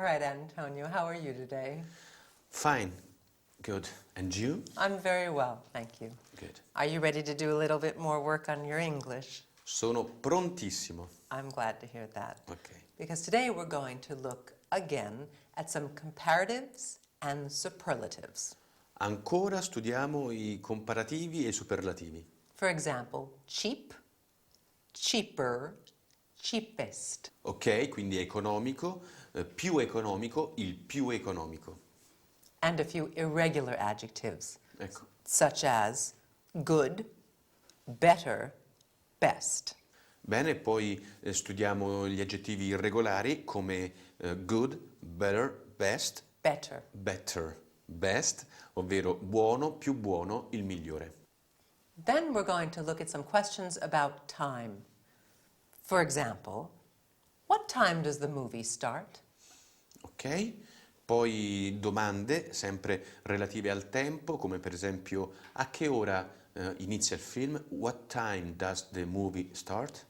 All right, Antonio, how are you today? Fine. Good. And you? I'm very well, thank you. Good. Are you ready to do a little bit more work on your English? Sono prontissimo. I'm glad to hear that. Ok. Because today we're going to look again at some comparatives and superlatives. Ancora studiamo i comparativi e i superlativi. For example, cheap, cheaper, cheapest. Ok, quindi economico, più economico, il più economico. And a few irregular adjectives, Ecco. such as good, better, best. Bene, poi studiamo gli aggettivi irregolari come good, better, best, Better. better, best, ovvero buono, più buono, il migliore. Then we're going to look at some questions about time. For example, what time does the movie start? Ok? Poi domande, sempre relative al tempo, come per esempio a che ora inizia il film? What time does the movie start?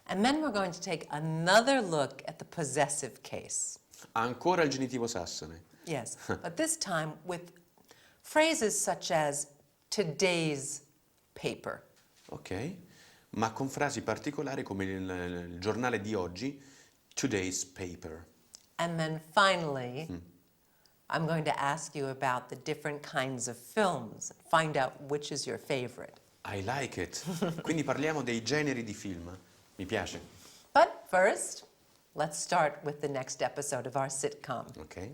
And then we're going to take another look at the possessive case. Ancora il genitivo sassone. Yes, but this time with phrases such as today's paper. Ok? Ma con frasi particolari come il giornale di oggi, today's paper. And then finally, I'm going to ask you about the different kinds of films. Find out which is your favorite. I like it. Quindi parliamo dei generi di film. Mi piace. But first, let's start with the next episode of our sitcom. Ok?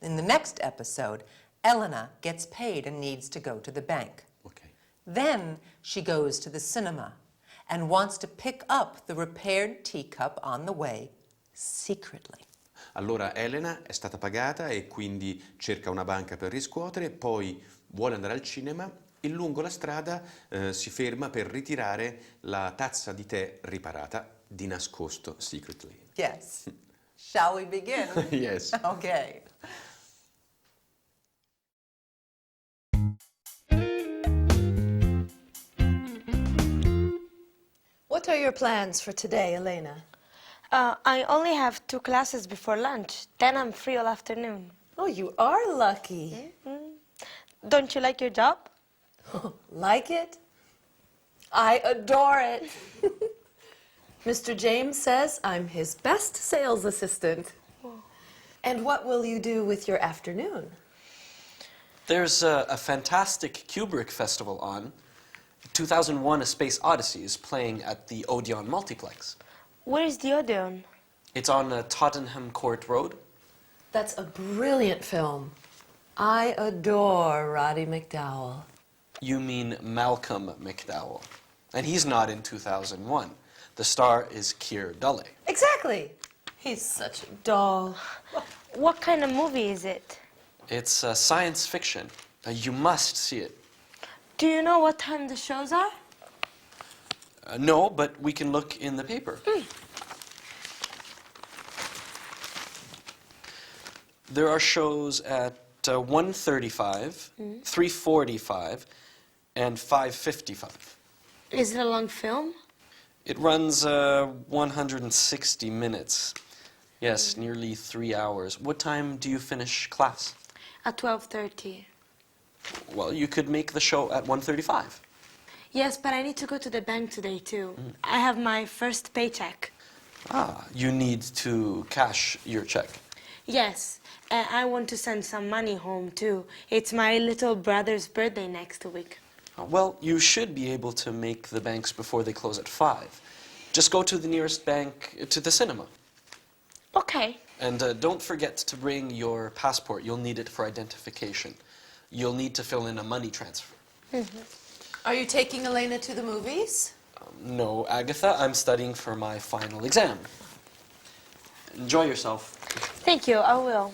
In the next episode, Elena gets paid and needs to go to the bank. Ok. Then she goes to the cinema and wants to pick up the repaired teacup on the way secretly. Allora Elena è stata pagata e quindi cerca una banca per riscuotere, poi vuole andare al cinema e lungo la strada si ferma per ritirare la tazza di tè riparata di nascosto, secretly. Yes. Shall we begin? Yes. Okay. What are your plans for today, Elena? I only have 2 classes before lunch. Then I'm free all afternoon. Oh, you are lucky. Don't you like your job? Like it? I adore it. Mr. James says I'm his best sales assistant. And what will you do with your afternoon? There's a fantastic Kubrick festival on. 2001: A Space Odyssey is playing at the Odeon Multiplex. Where is the Odeon? It's on Tottenham Court Road. That's a brilliant film. I adore Roddy McDowall. You mean Malcolm McDowell. And he's not in 2001. The star is Keir Dullea. Exactly. He's such a doll. What kind of movie is it? It's science fiction. You must see it. Do you know what time the shows are? No, but we can look in the paper. There are shows at 1:35, 3:45, and 5:55. Is it a long film? It runs 160 minutes. Yes, nearly 3 hours. What time do you finish class? At 12:30. Well, you could make the show at 1:35. Yes, but I need to go to the bank today too. I have my first paycheck. Ah, you need to cash your check. Yes, and I want to send some money home too. It's my little brother's birthday next week. Well, you should be able to make the banks before they close at 5. Just go to the nearest bank to the cinema. Okay. And don't forget to bring your passport. You'll need it for identification. You'll need to fill in a money transfer. Are you taking Elena to the movies? No, Agatha, I'm studying for my final exam. Enjoy yourself. Thank you, I will.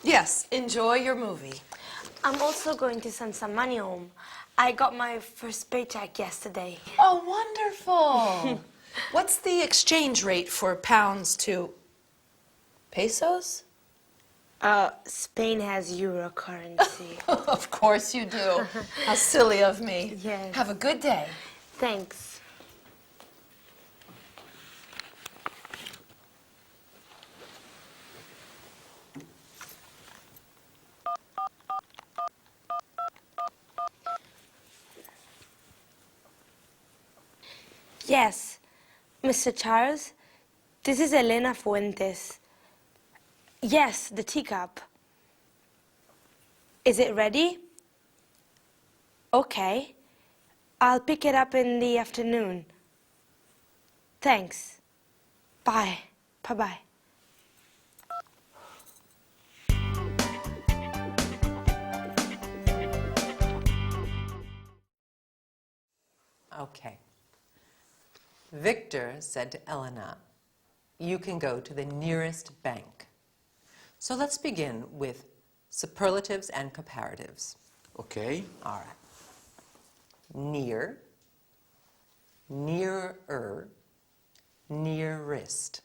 Yes, enjoy your movie. I'm also going to send some money home. I got my first paycheck yesterday. Oh, wonderful. What's the exchange rate for pounds to pesos? Spain has euro currency. Of course you do. How silly of me. Yes. Have a good day. Thanks. Yes, Mr. Charles, this is Elena Fuentes. Yes, the teacup. Is it ready? Okay. I'll pick it up in the afternoon. Thanks. Bye. Bye-bye. Okay. Victor said to Elena, you can go to the nearest bank. So let's begin with superlatives and comparatives. Ok? All right. Near, nearer, nearest.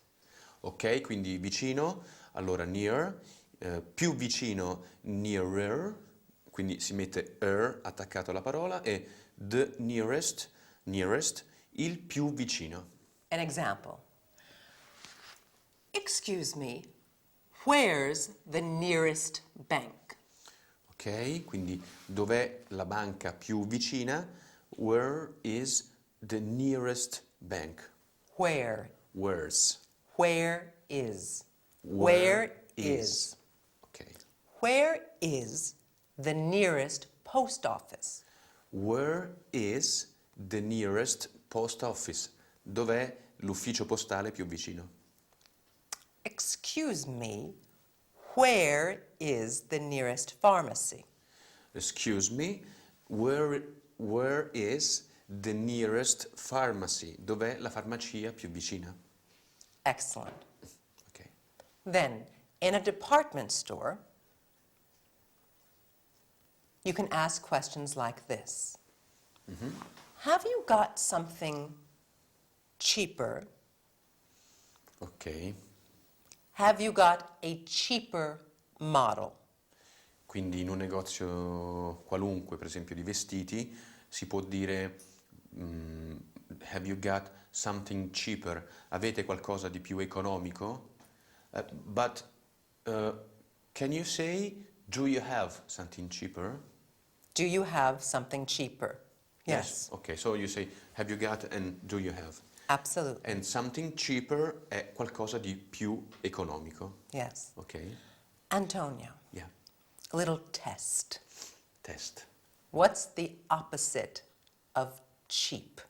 Ok, quindi vicino, allora near, più vicino nearer, quindi si mette attaccato alla parola, e the nearest, nearest, il più vicino. An example. Excuse me, where's the nearest bank? Ok, quindi dov'è la banca più vicina? Where is the nearest bank? Where? Where's? Where is? Where is? Ok. Where is the nearest post office? Where is the nearest post office? Dov'è l'ufficio postale più vicino? Excuse me, where is the nearest pharmacy? Excuse me, where is the nearest pharmacy? Dov'è la farmacia più vicina? Excellent. Ok. Then, in a department store, you can ask questions like this. Have you got something cheaper? Ok. Have you got a cheaper model? Quindi in un negozio qualunque, per esempio di vestiti, si può dire have you got something cheaper? Avete qualcosa di più economico? But can you say do you have something cheaper? Do you have something cheaper? Yes, Okay, so you say have you got and do you have? absolutely. And something cheaper è qualcosa di più economico. Yes. Ok? Antonio, Yeah. a little test. Test. What's the opposite of cheap?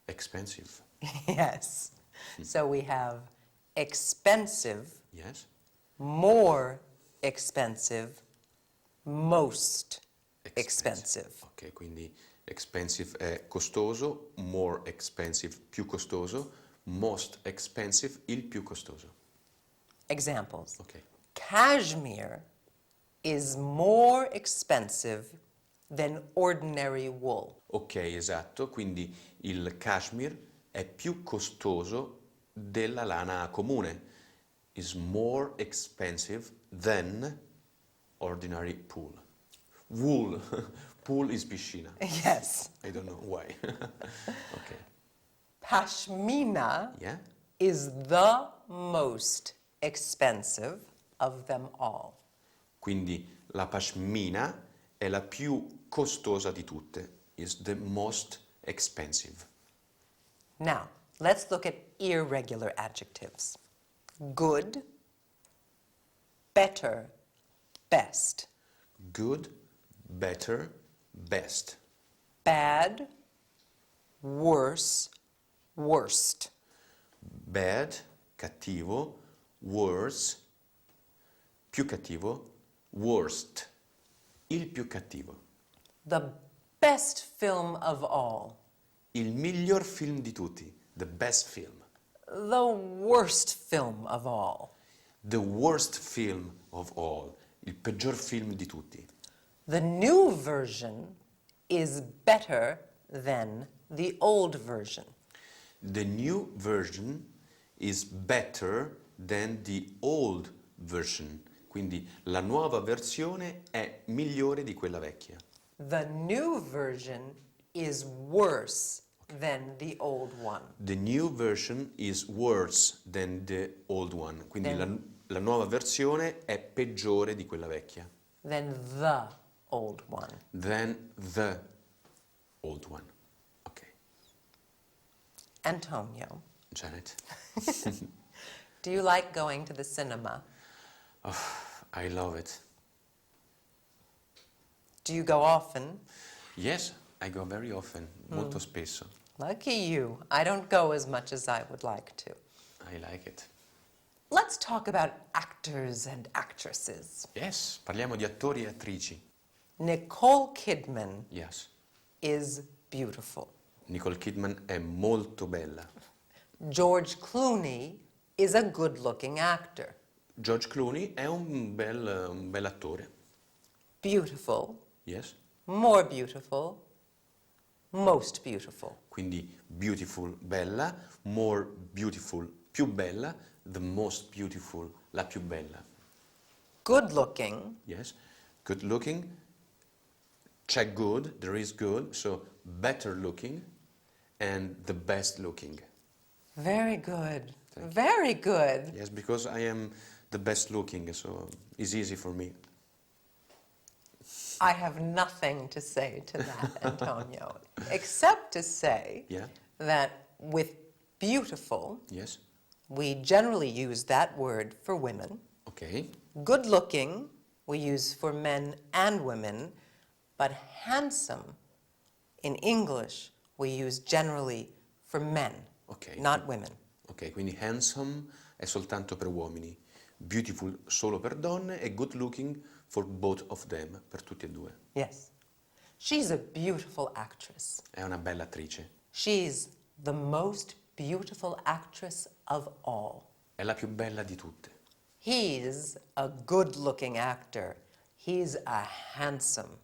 Expensive. Yes. So we have expensive, Yes. more expensive, most expensive. Ok, quindi expensive è costoso, more expensive più costoso, most expensive il più costoso. Examples. Ok. Cashmere is more expensive than ordinary wool. Ok, esatto, quindi il cashmere è più costoso della lana comune. Is more expensive than ordinary wool. Wool. Pool is piscina. Yes. I don't know why. Ok. Pashmina Yeah? is the most expensive of them all. Quindi la pashmina è la più costosa di tutte. Is the most expensive. Now, let's look at irregular adjectives. Good, better, best. Good, better, best. Bad, worse, worst. Bad, cattivo, worse, più cattivo, worst, il più cattivo. The best film of all. Il miglior film di tutti, the best film. The worst film of all. The worst film of all, il peggior film di tutti. The new version is better than the old version. The new version is better than the old version. Quindi la nuova versione è migliore di quella vecchia. The new version is worse than the old one. The new version is worse than the old one. Quindi la nuova versione è peggiore di quella vecchia. Than the old one. Than the old one. Ok. Antonio, Janet. do you like going to the cinema? I love it. Do you go often? Yes, I go very often, molto spesso. Lucky you. I don't go as much as I would like to. I like it. Let's talk about actors and actresses. Yes, parliamo di attori e attrici. Nicole Kidman Yes. is beautiful. Nicole Kidman è molto bella. George Clooney is a good-looking actor. George Clooney è un bel attore. Beautiful, Yes. more beautiful, most beautiful. Quindi beautiful, bella, more beautiful, più bella, the most beautiful, la più bella. Good-looking, Yes. Good looking. Check good, there is good, so better looking and the best looking. very good, Thank you. very good. Yes, because I am the best looking, so it's easy for me. I have nothing to say to that, Antonio, except to say Yeah? that with beautiful, Yes? we generally use that word for women. Ok. Good looking, we use for men and women, but handsome, in English, we use generally for men, Ok. not women. Ok, quindi handsome è soltanto per uomini, beautiful solo per donne e good looking for both of them, per tutti e due. Yes. She's a beautiful actress. È una bella attrice. She's the most beautiful actress of all. È la più bella di tutte. He's a good-looking actor. He's a handsome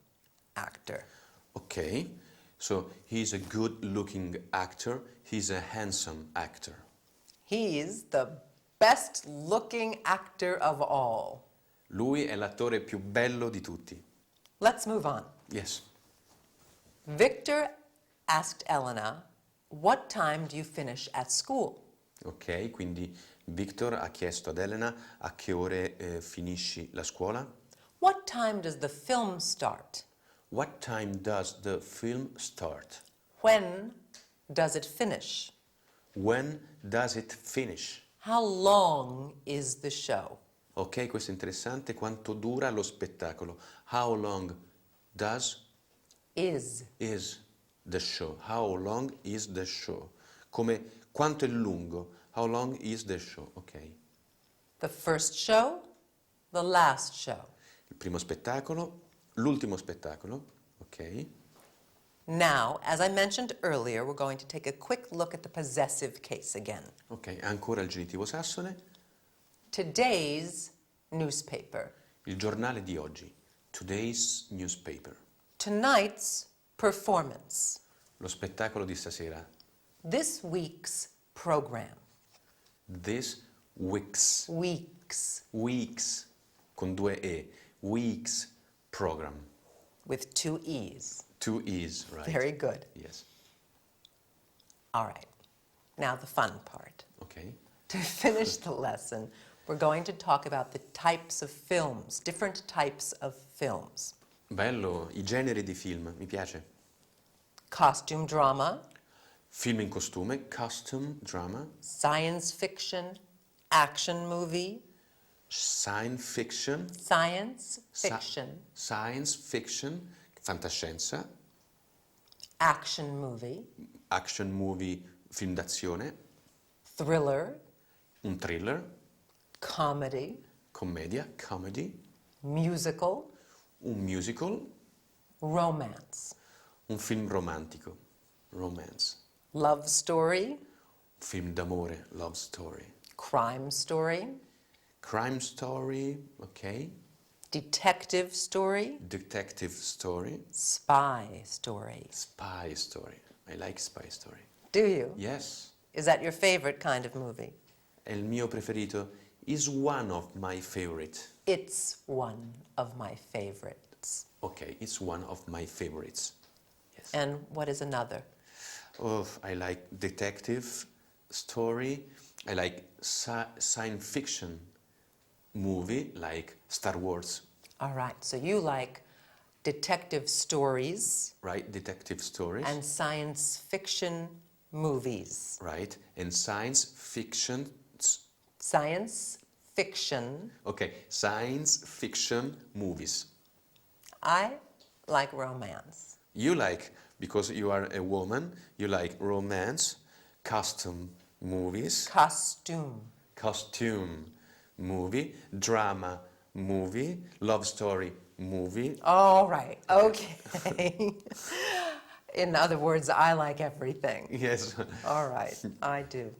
actor. Ok, so he's a good looking actor, he's a handsome actor. He's the best-looking actor of all. Lui è l'attore più bello di tutti. Let's move on. Yes. Victor asked Elena, "What time do you finish at school?" Ok, quindi Victor ha chiesto ad Elena a che ore finisci la scuola. What time does the film start? What time does the film start? When does it finish? When does it finish? How long is the show? Ok, questo è interessante. Quanto dura lo spettacolo? How long does Is. the show? How long is the show? Come quanto è lungo? How long is the show? Ok. The first show, the last show. Il primo spettacolo, l'ultimo spettacolo. Ok. Now, as I mentioned earlier, we're going to take a quick look at the possessive case again. Ok, ancora il genitivo sassone. Today's newspaper. Il giornale di oggi. Today's newspaper. Tonight's performance. Lo spettacolo di stasera. This week's program. This week's. Weeks Con due E. Week's program. with two E's. Two E's, right? Very good. Yes. All right. Now the fun part. Ok. To finish the lesson, we're going to talk about the types of films, different types of films. Bello, i generi di film, mi piace. Costume drama, Film in costume, costume, drama, science fiction, action movie, science fiction, science fiction, science fiction, fantascienza, action movie, action movie, film d'azione, thriller, un thriller, comedy, commedia, comedy, musical, un musical, romance, un film romantico, romance, love story, film d'amore, love story, crime story, crime story, ok, detective story, detective story, spy story. spy story. I like spy story. Do you? Yes, Is that your favorite kind of movie? è il mio preferito. Is one of my favorite. It's one of my favorites. Okay, it's one of my favorites. Yes. And what is another? Oh, I like detective story. I like science fiction movie like Star Wars, All right, so you like detective stories right? Detective stories and science fiction movies. right? And science fiction. Science fiction. Okay, science fiction movies. I like romance. You like, because you are a woman, you like romance, costume movies, costume movie, drama movie, love story movie. All right, okay. In other words, I like everything. Yes. All right, I do.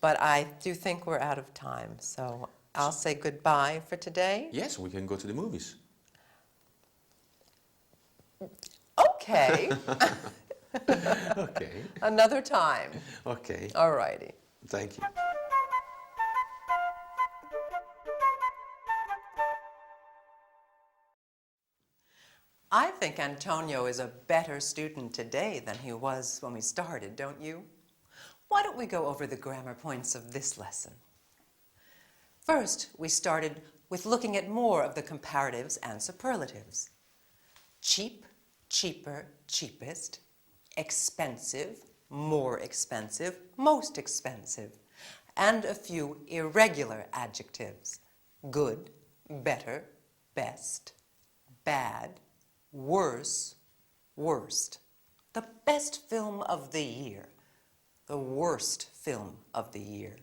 But I do think we're out of time, so I'll say goodbye for today. Yes, we can go to the movies. Okay. Okay. Another time. Okay. All righty. Thank you. I think Antonio is a better student today than he was when we started, don't you? Why don't we go over the grammar points of this lesson? First, we started with looking at more of the comparatives and superlatives. Cheap, cheaper, cheapest. Expensive, more expensive, most expensive. And a few irregular adjectives. Good, better, best, bad, worse, worst. The best film of the year. The worst film of the year.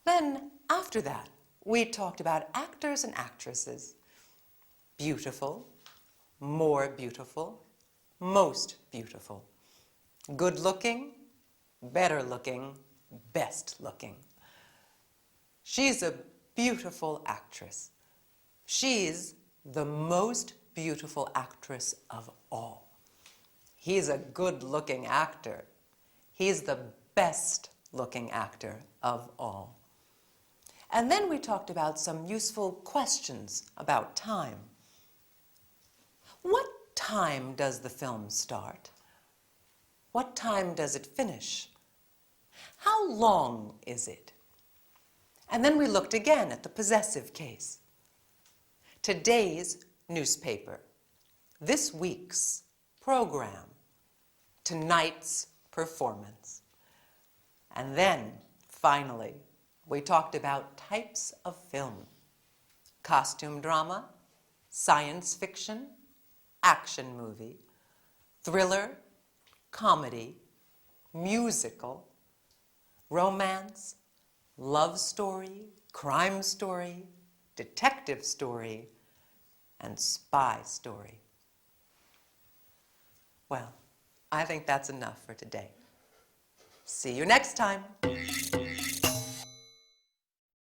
Then, after that, we talked about actors and actresses. Beautiful, more beautiful, most beautiful. Good looking, better looking, best looking. She's a beautiful actress. She's the most beautiful actress of all. He's a good-looking actor. He's the best-looking actor of all. And then we talked about some useful questions about time. What time does the film start? What time does it finish? How long is it? And then we looked again at the possessive case. Today's newspaper, this week's program, tonight's performance. And then, finally, we talked about types of film. Costume drama, science fiction, action movie, thriller, comedy, musical, romance, love story, crime story, detective story, and spy story. Well, I think that's enough for today. See you next time.